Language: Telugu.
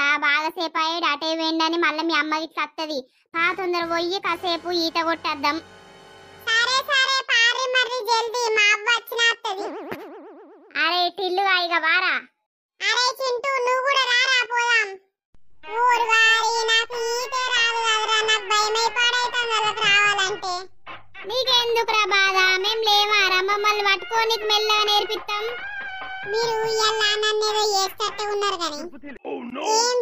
కదా బాగా సేపు అయ్యాడు అటే వేయండి మళ్ళీ మీ అమ్మకి సత్తది. పా తొందర పోయి కాసేపు ఈత కొట్టేద్దాం. సరే సరే పారి మరి జల్దీ మా అవ్వ వచ్చినత్తది. అరే టిల్లు ఇక వారా. అరే చింటూ నువ్వు కూడా రారా పోదాం. ఊరు వారి నాకు ఈత రాదు కదరా, నాకు భయమై పాడైతుంది వాళ్ళకి రావాలంటే. నీకెందుకురా బాధ, మేం లేవారా మమ్మల్ని పట్టుకోనికి మెల్లగా నేర్పిస్తాం. మీరు ఇయ్యాల నన్ను ఏదో చేస్తట్టే ఉన్నారు కానీ ఏం